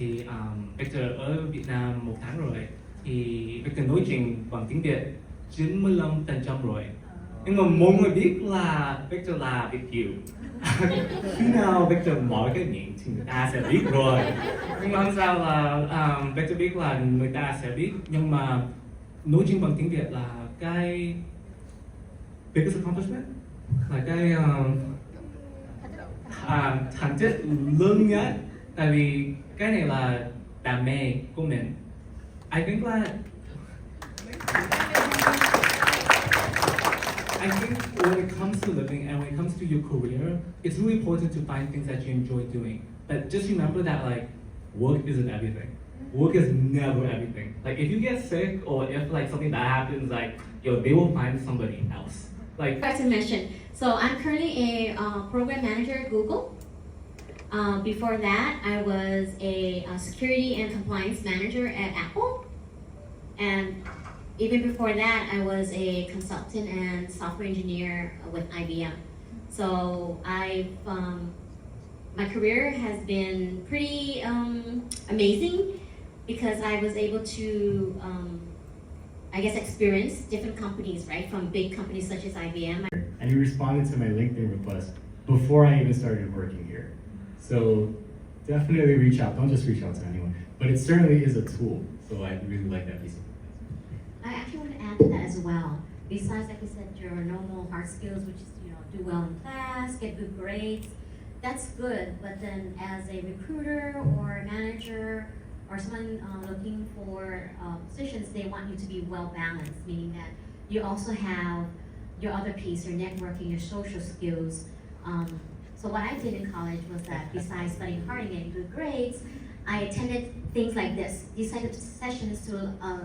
thì Victor ở Việt Nam 1 tháng rồi, thì Victor nói chuyện bằng tiếng Việt 95% rồi. Nhưng mà mọi người biết là Victor là Việt kiều. Khi nào Victor mở cái miệng thì người ta sẽ biết rồi. Nhưng mà không sao, là Victor biết là người ta sẽ biết. Nhưng mà nói chuyện bằng tiếng Việt là cái biggest accomplishment, là cái thành tích lớn nhất. Tại vì cái này là đam mê của mình. I think when it comes to living and when it comes to your career, it's really important to find things that you enjoy doing. But just remember that like work isn't everything. Work is never everything. Like if you get sick or if like something bad happens, like they will find somebody else. Like Like to mention, so I'm currently a program manager at Google. Before that, I was a security and compliance manager at Apple. And even before that, I was a consultant and software engineer with IBM. So my career has been pretty amazing because I was able to, I guess, experience different companies, right? From big companies such as IBM. And he responded to my LinkedIn request before I even started working here. So definitely reach out. Don't just reach out to anyone. But it certainly is a tool. So I really like that piece of advice. I actually want to add to that as well. Besides, like I said, your normal hard skills, which is, do well in class, get good grades, that's good. But then as a recruiter or a manager or someone looking for positions, they want you to be well balanced, meaning that you also have your other piece, your networking, your social skills. So what I did in college was that besides studying hard and getting good grades, I attended things like this. These type of sessions to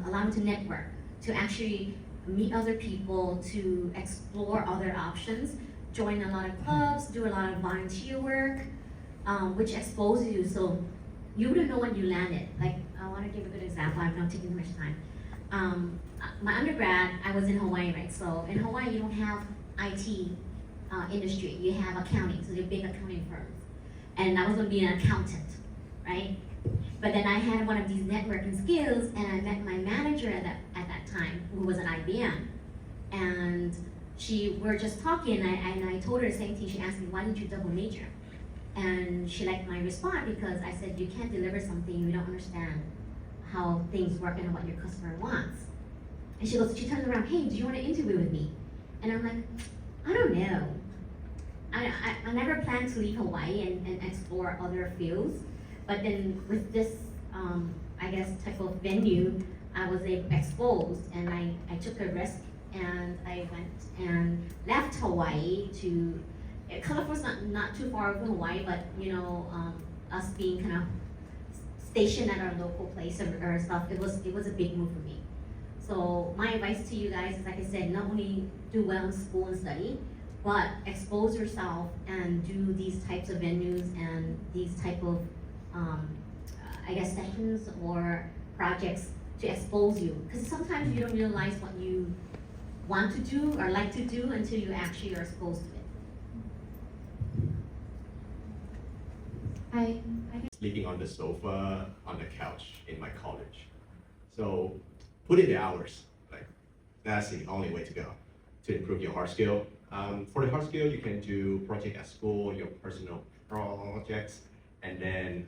allow me to network, to actually meet other people, to explore other options, join a lot of clubs, do a lot of volunteer work, which exposes you. So you wouldn't know when you landed. Like, I want to give a good example. I'm not taking too much time. My undergrad, I was in Hawaii, right? So in Hawaii, you don't have IT industry. You have accounting, so they're big accounting firms. And I was going to be an accountant, right? But then I had one of these networking skills, and I met my manager at that time, who was at IBM. And we're just talking, and I told her the same thing. She asked me, why didn't you double major? And she liked my response because I said, you can't deliver something you don't understand how things work and what your customer wants. And she turned around, hey, do you want to interview with me? And I'm like, I don't know. I never planned to leave Hawaii and explore other fields. But then with this, I guess, type of venue, I was exposed, and I took a risk, and I went and left Hawaii to, California's not too far from Hawaii, but us being kind of stationed at our local place or stuff, it was a big move for me. So my advice to you guys is, like I said, not only do well in school and study, but expose yourself and do these types of venues and these type of I guess sessions or projects to expose you, because sometimes you don't realize what you want to do or like to do until you actually are exposed to it. Sleeping on the sofa, on the couch in my college. So put in the hours. Like, that's the only way to go to improve your hard skill. For the hard skill, you can do project at school, your personal projects, and then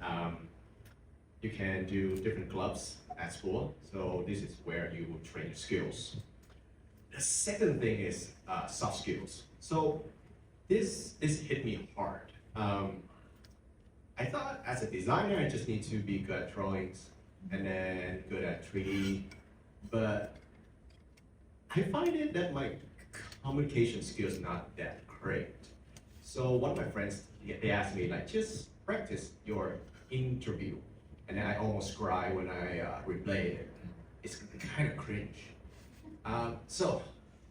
you can do different clubs at school. So this is where you will train your skills. The second thing is soft skills. So this hit me hard. I thought as a designer, I just need to be good at drawings and then good at 3D, but I find it that my communication skills not that great. So one of my friends, they asked me, like, just practice your interview. And then I almost cry when I replay it. It's kind of cringe. So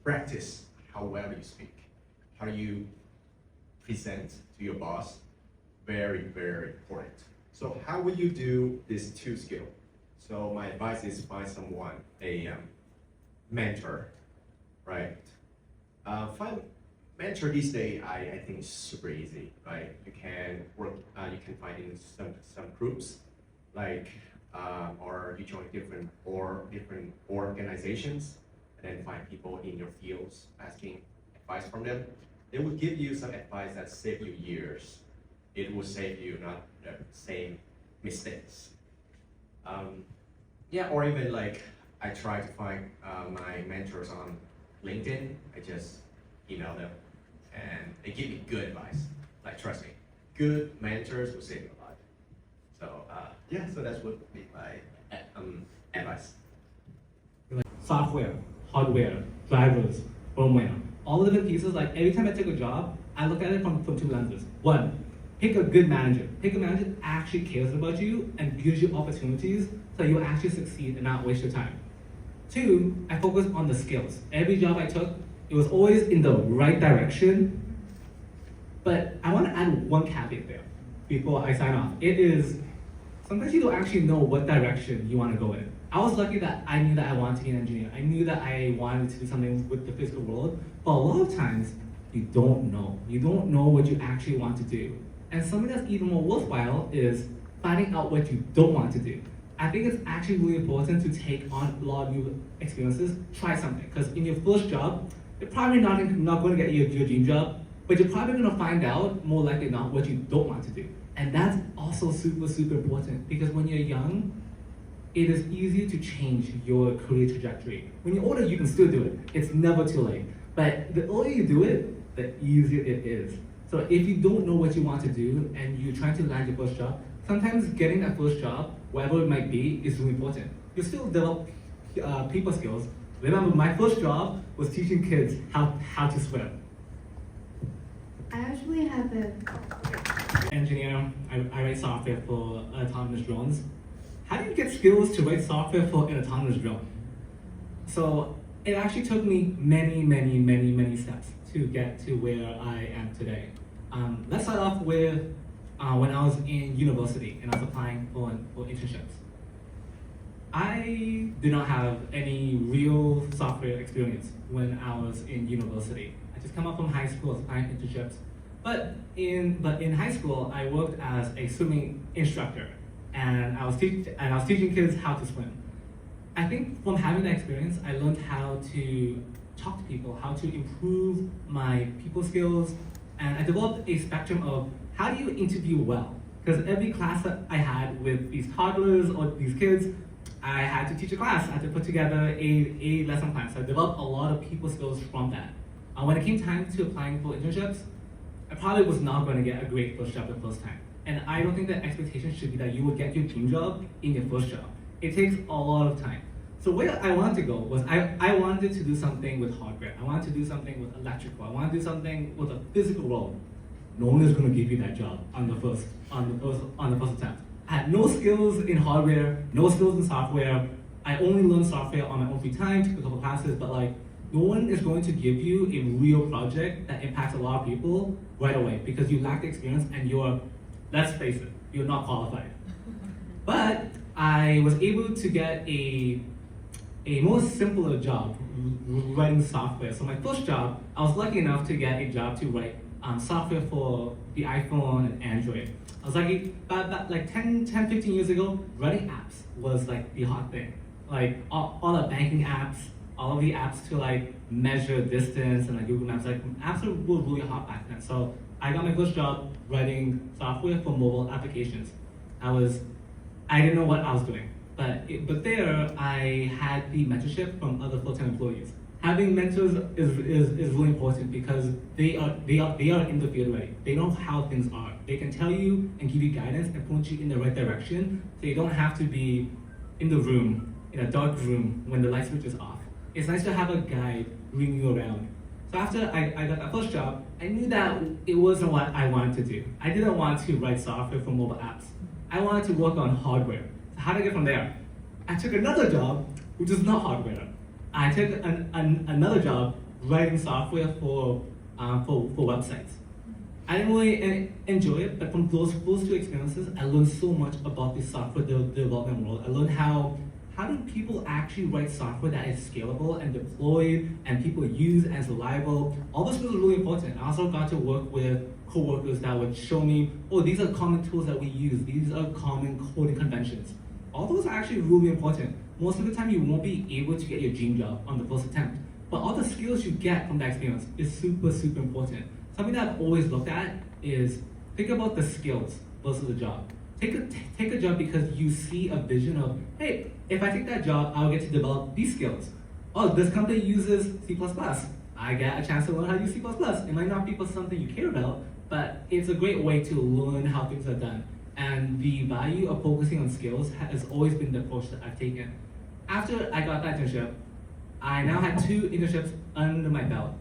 practice how well you speak, how you present to your boss. Very, very important. So how will you do this 2 skill? So my advice is find someone, a mentor, right? Find mentor these days, I think is super easy, right? You can work, you can find in some groups, or you join different organizations and then find people in your fields asking advice from them. They will give you some advice that save you years. It will save you not the same mistakes. Yeah, or even like I try to find my mentors on LinkedIn. I just email them and they give me good advice. Like trust me, good mentors will save you a lot. So yeah, so that's what would be my advice. Software, hardware, drivers, firmware, all of the pieces, like every time I take a job, I look at it from two lenses. One, pick a good manager. Pick a manager that actually cares about you and gives you opportunities so you actually succeed and not waste your time. Two, I focus on the skills. Every job I took, it was always in the right direction. But I want to add one caveat there before I sign off. It is, sometimes you don't actually know what direction you want to go in. I was lucky that I knew that I wanted to be an engineer. I knew that I wanted to do something with the physical world, but a lot of times, you don't know. You don't know what you actually want to do. And something that's even more worthwhile is finding out what you don't want to do. I think it's actually really important to take on a lot of new experiences, try something. Because in your first job, you're probably not going to get your dream job, but you're probably going to find out, more likely than not, what you don't want to do. And that's also super, super important, because when you're young, it is easier to change your career trajectory. When you're older, you can still do it. It's never too late. But the earlier you do it, the easier it is. So if you don't know what you want to do and you're trying to land your first job, sometimes getting that first job, whatever it might be, is really important. You still develop people skills. Remember, my first job was teaching kids how to swim. I actually have a Engineer, I write software for autonomous drones. How do you get skills to write software for an autonomous drone? So it actually took me many steps to get to where I am today. Let's start off with when I was in university and I was applying for internships. I did not have any real software experience when I was in university. I just come up from high school, I was applying for internships. But in high school, I worked as a swimming instructor, and I was teaching kids how to swim. I think from having that experience, I learned how to talk to people, how to improve my people skills, and I developed a spectrum of how do you interview well? Because every class that I had with these toddlers or these kids, I had to teach a class. I had to put together a lesson plan. So I developed a lot of people skills from that. When it came time to applying for internships, I probably was not going to get a great first job the first time. And I don't think that expectation should be that you would get your dream job in your first job. It takes a lot of time. So where I wanted to go was I wanted to do something with hardware. I wanted to do something with electrical. I wanted to do something with a physical world. No one is going to give you that job on the first attempt. I had no skills in hardware, no skills in software. I only learned software on my own free time, took a couple classes, but like, no one is going to give you a real project that impacts a lot of people right away because you lack the experience and you're, let's face it, you're not qualified. But I was able to get a more simpler job writing software. So my first job, I was lucky enough to get a job to write software for the iPhone and Android. I was lucky, about like 10, 15 years ago, writing apps was like the hot thing. Like all the banking apps, all of the apps to like measure distance and like Google Maps, like apps were really hot back then. So I got my first job writing software for mobile applications. I didn't know what I was doing, but there I had the mentorship from other full-time employees. Having mentors is really important because they are in the field already. They know how things are. They can tell you and give you guidance and point you in the right direction, so you don't have to be in the room, in a dark room when the light switch is off. It's nice to have a guide bring you around. So after I got that first job, I knew that it wasn't what I wanted to do. I didn't want to write software for mobile apps. I wanted to work on hardware. So how did I get from there? I took another job, which is not hardware. I took another job writing software for websites. I didn't really enjoy it, but from those two experiences, I learned so much about the software development world. I learned how how do people actually write software that is scalable and deployed and people use and is reliable? All those skills are really important. I also got to work with coworkers that would show me, oh, these are common tools that we use. These are common coding conventions. All those are actually really important. Most of the time, you won't be able to get your dream job on the first attempt. But all the skills you get from that experience is super, super important. Something that I've always looked at is think about the skills versus the job. Take a job because you see a vision of, hey, if I take that job, I'll get to develop these skills. Oh, this company uses C++. I get a chance to learn how to use C++. It might not be for something you care about, but it's a great way to learn how things are done. And the value of focusing on skills has always been the approach that I've taken. After I got that internship, I now had 2 internships under my belt.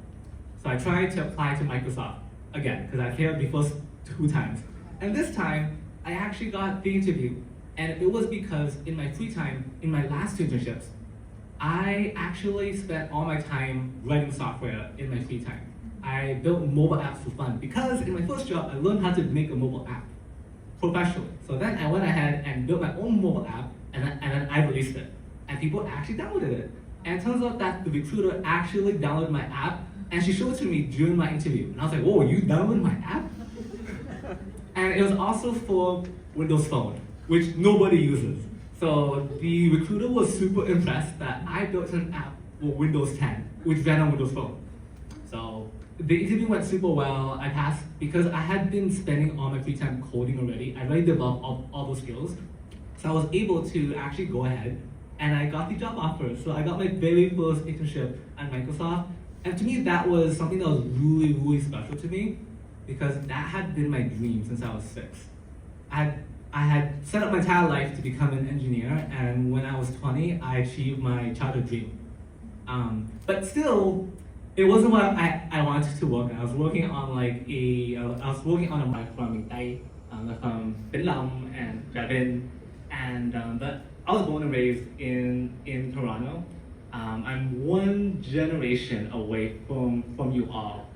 So I tried to apply to Microsoft again, because I failed the first 2 times. And this time, I actually got the interview. And it was because in my free time, in my last 2 internships, I actually spent all my time writing software in my free time. I built mobile apps for fun because in my first job, I learned how to make a mobile app professionally. So then I went ahead and built my own mobile app and then I released it. And people actually downloaded it. And it turns out that the recruiter actually downloaded my app and she showed it to me during my interview. And I was like, whoa, you downloaded my app? And it was also for Windows Phone, which nobody uses. So the recruiter was super impressed that I built an app for Windows 10, which ran on Windows Phone. So the interview went super well. I passed because I had been spending all my free time coding already. I already developed all those skills. So I was able to actually go ahead and I got the job offer. So I got my very first internship at Microsoft. And to me, that was something that was really, really special to me because that had been my dream since I was 6. I had set up my entire life to become an engineer, and when I was 20, I achieved my childhood dream. But still, it wasn't what I wanted to work on. I was working on a mic from Tay, from Vĩnh Long and Gavin, but I was born and raised in Toronto. I'm 1 generation away from you all,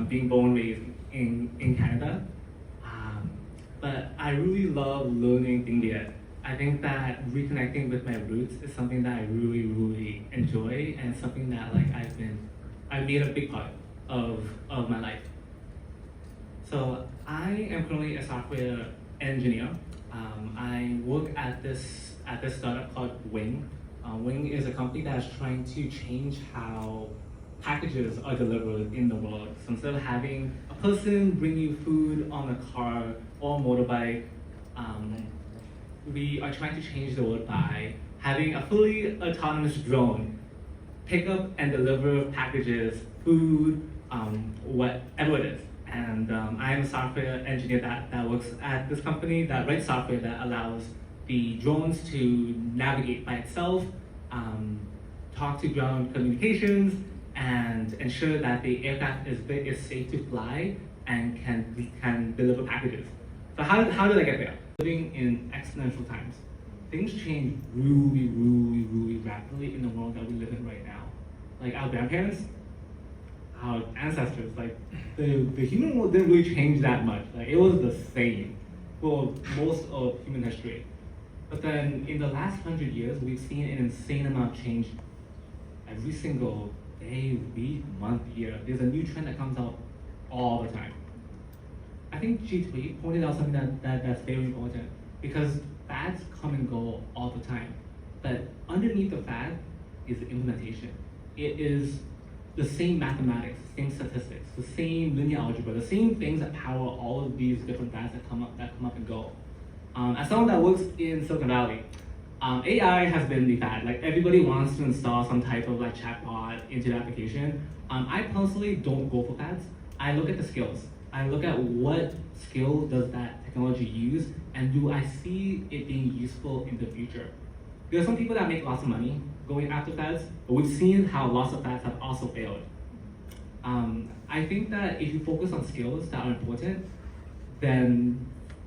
being born and raised in Canada. But I really love learning Indian. I think that reconnecting with my roots is something that I really, really enjoy and something that I've made a big part of my life. So I am currently a software engineer. I work at this startup called VUONG. VUONG is a company that's trying to change how packages are delivered in the world. So instead of having a person bring you food on a car or motorbike, we are trying to change the world by having a fully autonomous drone pick up and deliver packages, food, whatever it is. And I am a software engineer that works at this company that writes software that allows the drones to navigate by itself, talk to ground communications, and ensure that the aircraft is safe to fly and can deliver packages. So how did I get there? Living in exponential times. Things change really, really, really rapidly in the world that we live in right now. Like our grandparents, our ancestors, like the human world didn't really change that much. Like it was the same for most of human history. But then in the last 100 years, we've seen an insane amount of change every single day, week, month, year. There's a new trend that comes out all the time. I think THUY pointed out something that's very important because fads come and go all the time. But underneath the fad is the implementation. It is the same mathematics, the same statistics, the same linear algebra, the same things that power all of these different fads that come up and go. As someone that works in Silicon Valley, AI has been the fad. Like everybody wants to install some type of like chatbot into the application. I personally don't go for fads. I look at the skills. I look at what skill does that technology use, and do I see it being useful in the future? There are some people that make lots of money going after fads, but we've seen how lots of fads have also failed. I think that if you focus on skills that are important, then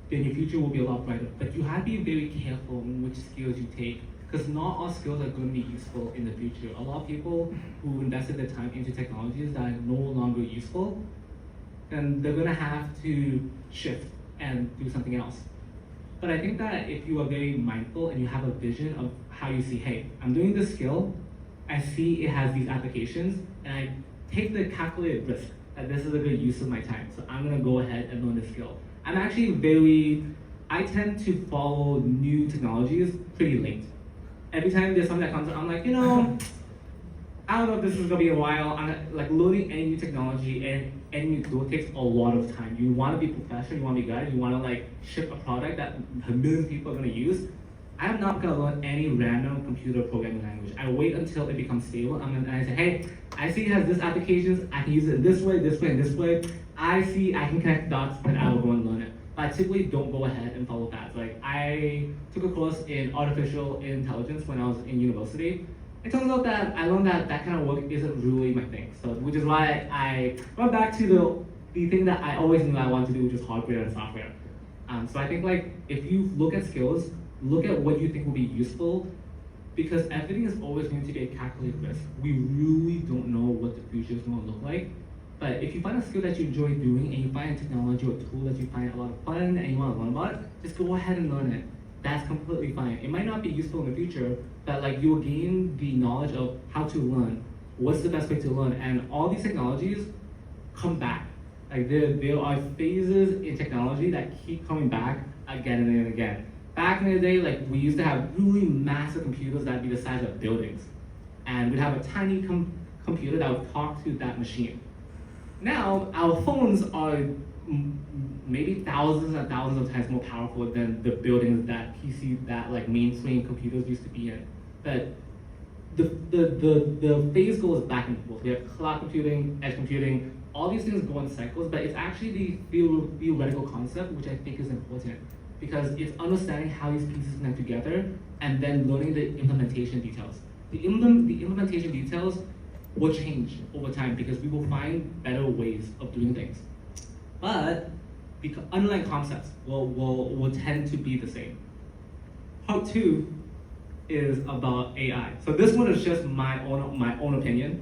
your future will be a lot brighter. But you have to be very careful in which skills you take, because not all skills are going to be useful in the future. A lot of people who invested their time into technologies that are no longer useful, then they're going to have to shift and do something else. But I think that if you are very mindful and you have a vision of how you see, hey, I'm doing this skill, I see it has these applications, and I take the calculated risk that this is a good use of my time. So I'm gonna go ahead and learn this skill. I tend to follow new technologies pretty late. Every time there's something that comes up, I'm like, I don't know if this is gonna be a while. Like learning any new technology and any new tool takes a lot of time. You wanna be professional, you wanna be good, you wanna like ship a product that a million people are gonna use. I'm not gonna learn any random computer programming language. I wait until it becomes stable, and I say, hey, I see it has this applications, I can use it this way, and this way. I see I can connect dots, and I will go and learn it. But I typically don't go ahead and follow that. Like I took a course in artificial intelligence when I was in university. It turns out that I learned that that kind of work isn't really my thing. So which is why I went back to the thing that I always knew I wanted to do, which is hardware and software. So I think like if you look at skills, look at what you think will be useful, because everything is always going to be a calculated risk. We really don't know what the future is going to look like. But if you find a skill that you enjoy doing and you find a technology or tool that you find a lot of fun and you want to learn about it, just go ahead and learn it. That's completely fine. It might not be useful in the future, but like you will gain the knowledge of how to learn, what's the best way to learn, and all these technologies come back. Like there are phases in technology that keep coming back again and again. Back in the day, like we used to have really massive computers that would be the size of buildings, and we'd have a tiny computer that would talk to that machine. Now our phones are maybe thousands and thousands of times more powerful than the buildings that like mainstream computers used to be in. But the phase goes back and forth. We have cloud computing, edge computing, all these things go in cycles, but it's actually the theoretical concept which I think is important, because it's understanding how these pieces connect together and then learning the implementation details. The implementation details will change over time because we will find better ways of doing things. But the underlying concepts will tend to be the same. Part 2 is about AI. So this one is just my own opinion,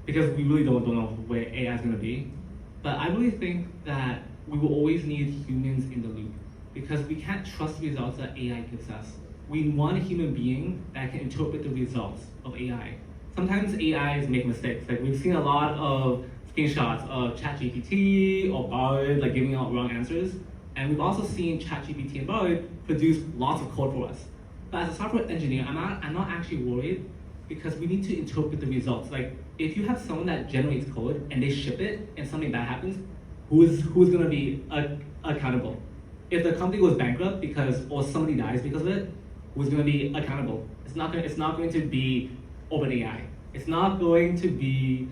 because we really don't know where AI is going to be. But I really think that we will always need humans in the loop, because we can't trust the results that AI gives us. We want a human being that can interpret the results of AI. Sometimes AIs make mistakes. Like we've seen a lot of screenshots of ChatGPT or Bard like giving out wrong answers, and we've also seen ChatGPT and Bard produce lots of code for us. But as a software engineer, I'm not actually worried, because we need to interpret the results. Like if you have someone that generates code and they ship it and something bad happens, who's going to be accountable? If the company goes bankrupt or somebody dies because of it, who's going to be accountable? It's not going to be OpenAI. It's not going to be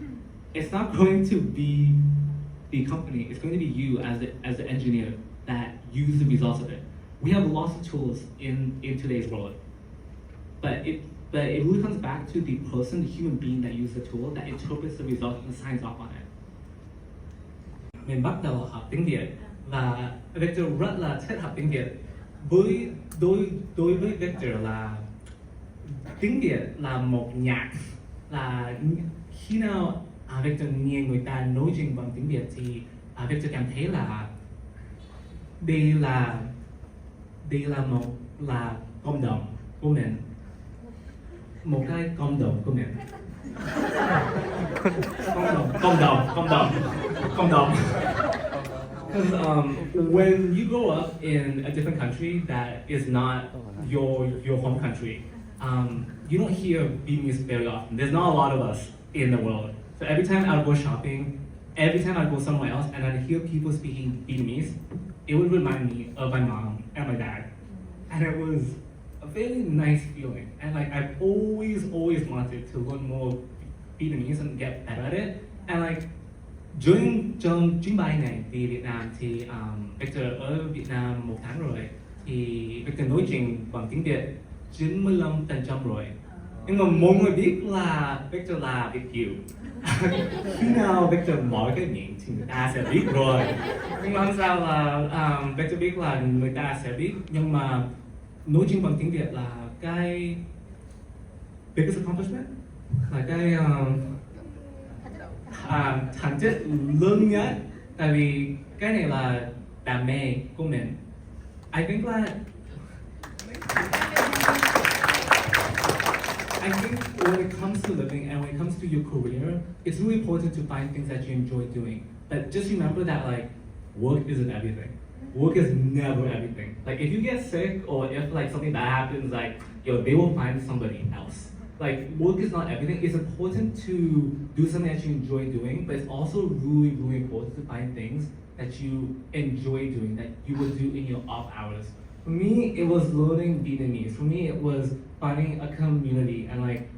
the company. It's going to be you as the engineer that use the results of it. We have lots of tools in today's world, but it really comes back to the person, the human being that uses the tool, that interprets the results and signs off on it. Mình bắt đầu học tiếng Việt và Victor rất là thích học tiếng Việt. Đối với Victor là tiếng Việt là một nhạc, là khi nào Victor nghe người ta nói chuyện bằng tiếng Việt thì Victor cảm thấy là đây là một cộng đồng của mình, một cái cộng đồng của mình. Cộng đồng. Because when you grow up in a different country that is not your home country, you don't hear Vietnamese very often. There's not a lot of us in the world. So every time I would go shopping, every time I'd go somewhere else and I'd hear people speaking Vietnamese, it would remind me of my mom and my dad. And it was a very nice feeling. And like I've always wanted to learn more Vietnamese and get better at it. And like trong chuyến bay này đi Việt Nam thì Victor ở Việt Nam 1 tháng rồi, thì Victor nói chuyện bằng tiếng Việt 95% rồi. Nhưng mà mọi người biết là Victor là Việt kiều. Khi nào Victor mở cái miệng thì người ta sẽ biết rồi. Nhưng mà sao là Victor biết là người ta sẽ biết, nhưng mà nói chuyện bằng tiếng Việt là cái biggest accomplishment, là cái thành tích lớn nhất. Tại vì cái này là đam mê của mình. I think that I think when it comes to living and when it comes to your career, it's really important to find things that you enjoy doing. But just remember that like work isn't everything. Work is never everything. Like if you get sick or if like something bad happens, like they will find somebody else. Like work is not everything. It's important to do something that you enjoy doing, but it's also really, really important to find things that you enjoy doing, that you would do in your off hours. For me, it was learning Vietnamese. For me, it was finding a community and like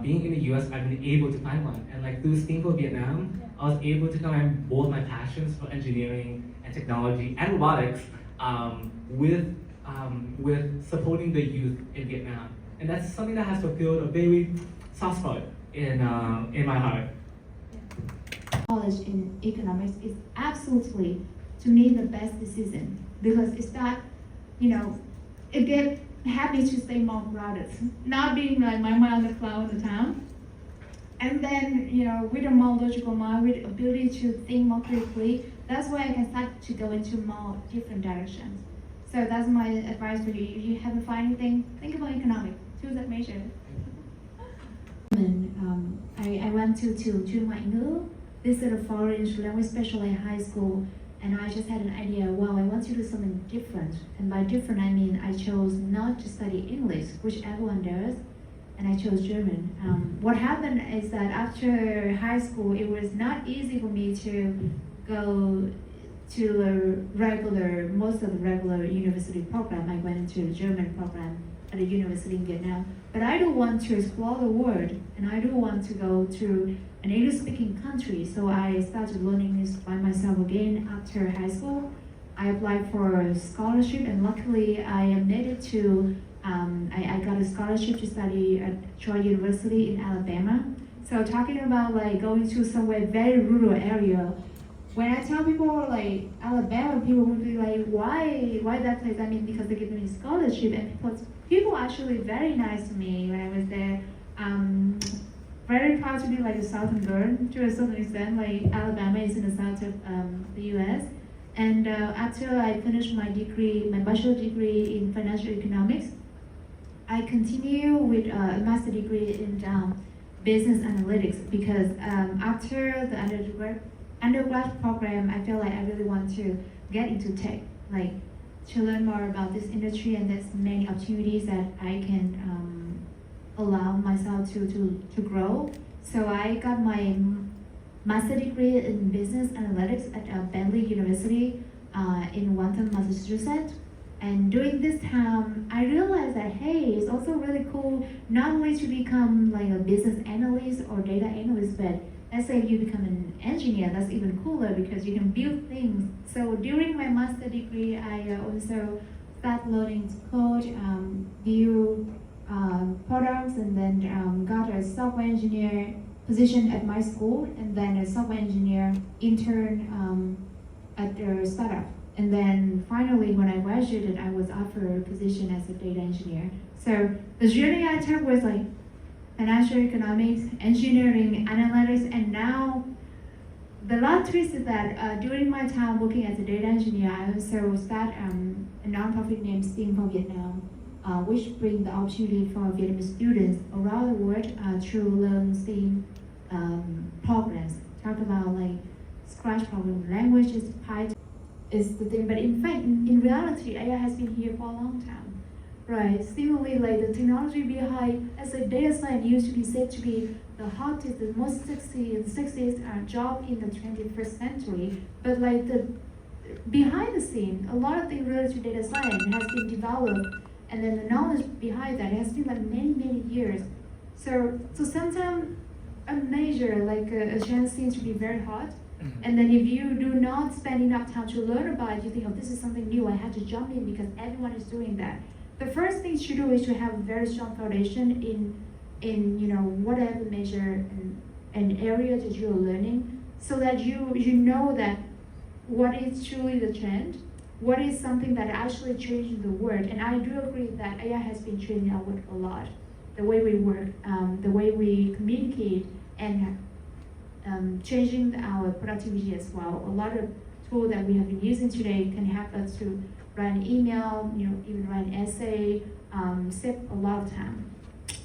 being in the US, I've been able to find one. And like through Steam for Vietnam, I was able to combine both my passions for engineering and technology and robotics with supporting the youth in Vietnam. And that's something that has fulfilled a very soft spot in my heart. College in economics is absolutely, to me, the best decision because it's that, it gets happy to stay more grounded, not being like my mind on the cloud all the time. And then, with a more logical mind, with ability to think more critically, that's why I can start to go into more different directions. So that's my advice for you. If you haven't found anything, think about economics. Choose that major. I went to chương, ngoại ngữ. This is a foreign language special in high school, and I just had an idea, wow, I want to do something different. And by different, I mean I chose not to study English, which everyone does, and I chose German. What happened is that after high school, it was not easy for me to go to most of the regular university program. I went into the German program at a university in Vietnam. But I do want to explore the world, and I do want to go to an English-speaking country. So I started learning this by myself again after high school. I applied for a scholarship, and luckily I admitted to, I got a scholarship to study at Troy University in Alabama. So talking about like going to somewhere very rural area, when I tell people like Alabama, people will be like, why that place? I mean, because they give me a scholarship, and people actually very nice to me when I was there. Very proud to be like a Southern girl to a certain extent. Like Alabama is in the south of the US. And after I finished my degree, my bachelor degree in financial economics, I continue with a master degree in business analytics because after the undergrad program, I feel like I really want to get into tech, like to learn more about this industry, and there's many opportunities that I can allow myself to grow. So I got my master degree in business analytics at Bentley University in Waltham, Massachusetts. And during this time, I realized that, hey, it's also really cool not only to become like a business analyst or data analyst, but let's say if you become an engineer, that's even cooler because you can build things. So during my master degree, I also started learning to code, build products, and then got a software engineer position at my school, and then a software engineer intern at a startup. And then finally, when I graduated, I was offered a position as a data engineer. So the journey I took was like financial economics, engineering, analytics, and now the last twist is that during my time working as a data engineer, I also started a nonprofit named STEAM for Vietnam, which brings the opportunity for Vietnamese students around the world to learn STEAM programs. Talk about like Scratch programming languages, Python is the thing, but in fact, in reality, AI has been here for a long time. Right, similarly, like the technology behind, as a data science used to be said to be the hottest, the most sexy and sexiest job in the 21st century, but like the behind the scene, a lot of things related to data science has been developed, and then the knowledge behind that has been like many years. So sometimes a major like a chance seems to be very hot, and then if you do not spend enough time to learn about it, you think, oh, this is something new, I have to jump in because everyone is doing that. The first thing to do is to have a very strong foundation in whatever measure and area that you're learning, so that you know that what is truly the trend, what is something that actually changing the world. And I do agree that AI has been changing our work a lot. The way we work, the way we communicate, and changing our productivity as well. A lot of tools that we have been using today can help us to write an email, even write an essay, save a lot of time.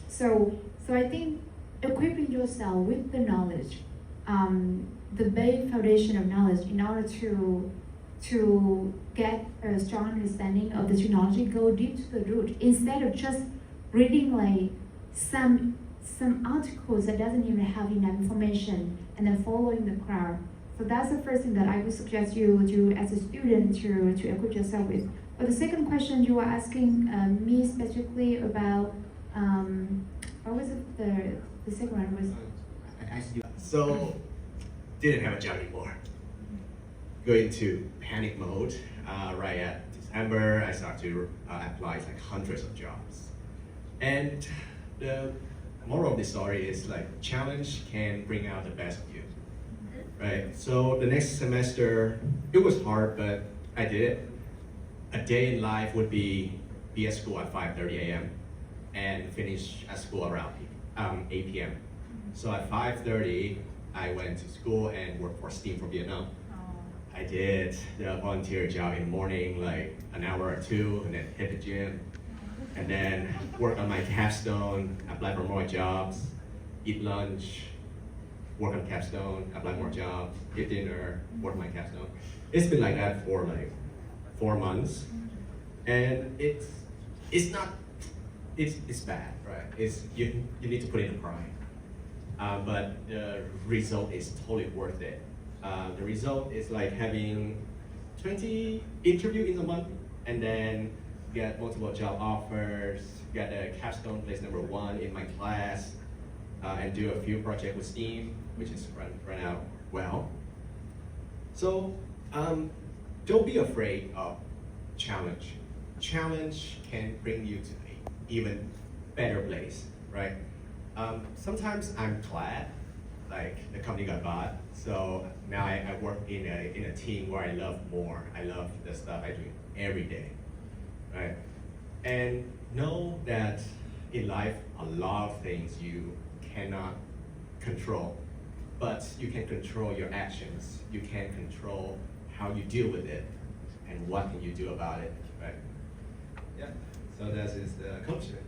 So I think equipping yourself with the knowledge, the base foundation of knowledge in order to get a strong understanding of the technology, go deep to the root, instead of just reading like some articles that doesn't even have enough information and then following the crowd. So that's the first thing that I would suggest you to, as a student, to equip yourself with. But the second question you were asking me specifically about, what was it? The second one was. I asked you. So, didn't have a job anymore. Go into panic mode. Right at December, I started to apply like hundreds of jobs. And the moral of the story is like challenge can bring out the best of you, right? So the next semester, it was hard, but I did it. A day in life would be at school at 5:30 a.m. and finish at school around 8 p.m. So at 5:30, I went to school and worked for Steam for Vietnam. I did the volunteer job in the morning, like an hour or two, and then hit the gym, and then work on my capstone, apply for more jobs, eat lunch, work on capstone, apply more jobs, eat dinner, work on my capstone. It's been like that for like 4 months, and it's bad, right? It's you need to put in the grind, but the result is totally worth it. The result is like having 20 interviews in a month, and then get multiple job offers, get a capstone place number 1 in my class, and do a few projects with Steam, which is run out well. So don't be afraid of challenge. Challenge can bring you to an even better place, right? Sometimes I'm glad, like the company got bought, so now I work in a team where I love more. I love the stuff I do every day, right? And know that in life, a lot of things you cannot control, but you can control your actions. You can control how you deal with it, and what can you do about it, right? Yeah, so that is the accomplishment.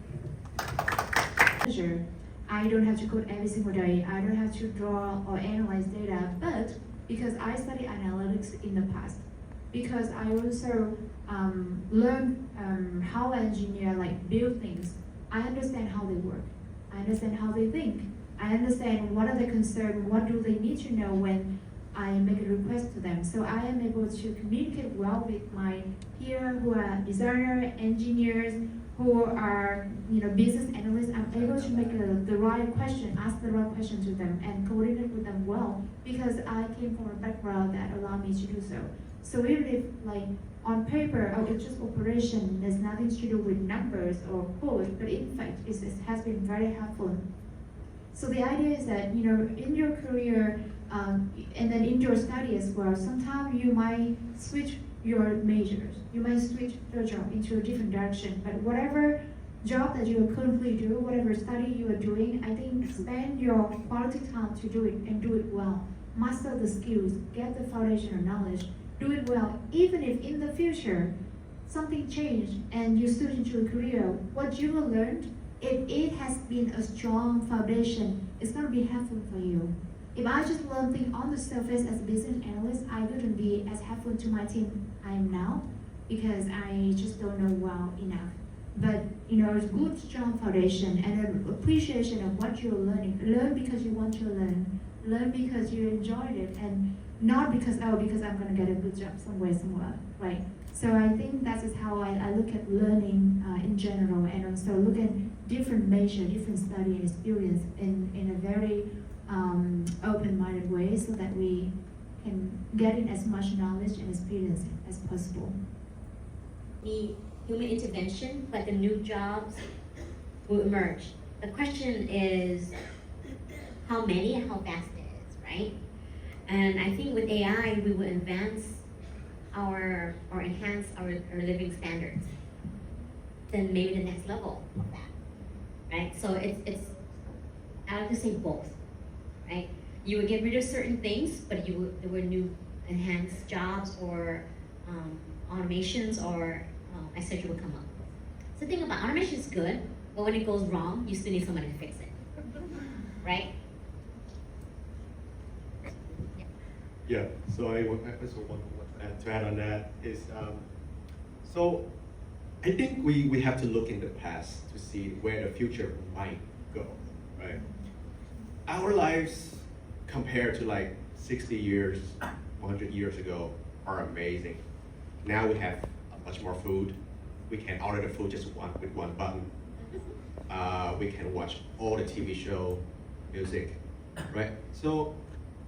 I don't have to code every single day. I don't have to draw or analyze data, but because I studied analytics in the past, because I also learned how engineers build things, I understand how they work. I understand how they think. I understand what are their concerns, what do they need to know when I make a request to them. So I am able to communicate well with my peers who are designers, engineers, who are business analysts. I'm able to make the right question, ask the right question to them, and coordinate with them well, because I came from a background that allowed me to do so. So even if on paper, it's just operation, there's nothing to do with numbers or code, but in fact, it has been very helpful. So the idea is that in your career, and then in your study as well, sometimes you might switch your majors, you might switch your job into a different direction, but whatever job that you currently do, whatever study you are doing, I think spend your quality time to do it and do it well. Master the skills, get the foundation of knowledge, do it well. Even if in the future something changed and you switch into a career, what you will learn, if it has been a strong foundation, it's going to be helpful for you. If I just learn things on the surface as a business analyst, I wouldn't be as helpful to my team I am now, because I just don't know well enough. But it's good, strong foundation and an appreciation of what you're learning. Learn because you want to learn. Learn because you enjoyed it, and not because I'm going to get a good job somewhere, right? So I think that is how I look at learning in general, and also look at different measure, different study and experience in a very open-minded way, so that we can get in as much knowledge and experience as possible. The human intervention, but the new jobs will emerge. The question is how many and how fast it is, right? And I think with AI, we will advance or enhance our living standards. Then maybe the next level of that, right? So it's I like to say both, right? You would get rid of certain things, but there were new enhanced jobs or automations or etc. will come up. So the thing about automation is good, but when it goes wrong, you still need somebody to fix it, right? Yeah, so I also want to add on that is, so I think we have to look in the past to see where the future might go, right? Our lives compared to like 60 years, 100 years ago are amazing. Now we have much more food. We can order the food just with one button. We can watch all the TV show, music, right? So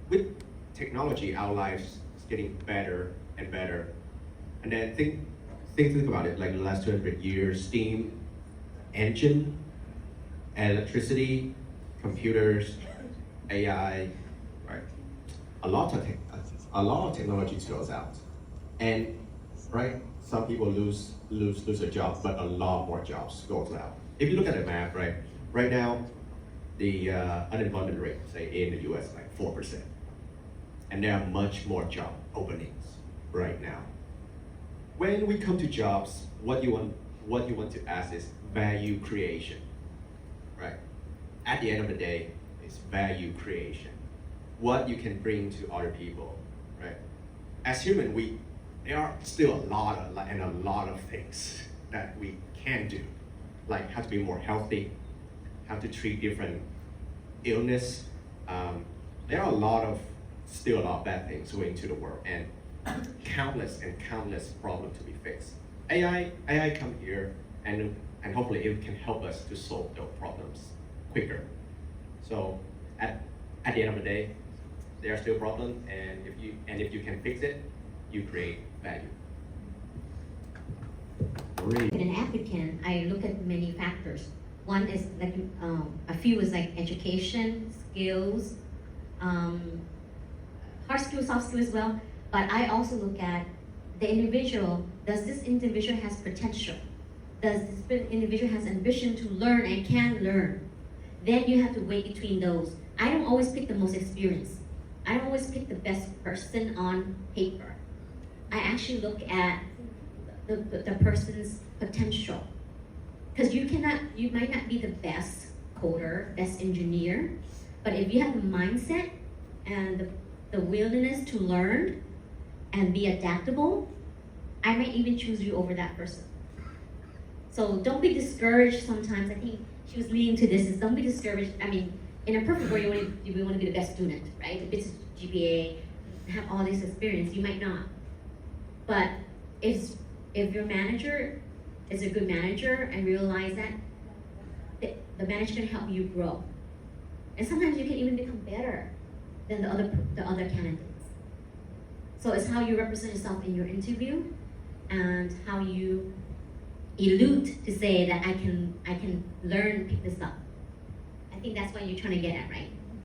with technology, our lives is getting better and better. And then think about it, like the last 200 years, steam, engine, electricity, computers, AI, right? A lot of technology goes out. And right, some people lose a job, but a lot more jobs goes out. If you look at the map, right now, the unemployment rate, say in the US, like 4%. And there are much more job openings right now. When we come to jobs, what you want to ask is value creation, right? At the end of the day, it's value creation. What you can bring to other people, right? As human, there are still a lot of things that we can do, like how to be more healthy, how to treat different illness. There are still a lot of bad things going to the world, and countless problems to be fixed. AI come here, and hopefully it can help us to solve those problems quicker. So at the end of the day, there are still problems, and if you can fix it, you create value. An applicant, I look at many factors. One is like a few is like education, skills, hard skills, soft skills as well. But I also look at the individual. Does this individual has potential? Does this individual has ambition to learn and can learn? Then you have to weigh between those. I don't always pick the most experienced. I don't always pick the best person on paper. I actually look at the person's potential. Because you might not be the best coder, best engineer, but if you have the mindset and the willingness to learn and be adaptable, I might even choose you over that person. So don't be discouraged sometimes. I think she was leading to this, is don't be discouraged. I mean, in a perfect world, you want to be the best student, right? The business GPA, have all this experience, you might not. But if your manager is a good manager and realize that the manager can help you grow. And sometimes you can even become better than the other candidates. So it's how you represent yourself in your interview and how you elude to say that I can learn, pick this up. I think that's what you're trying to get at, right?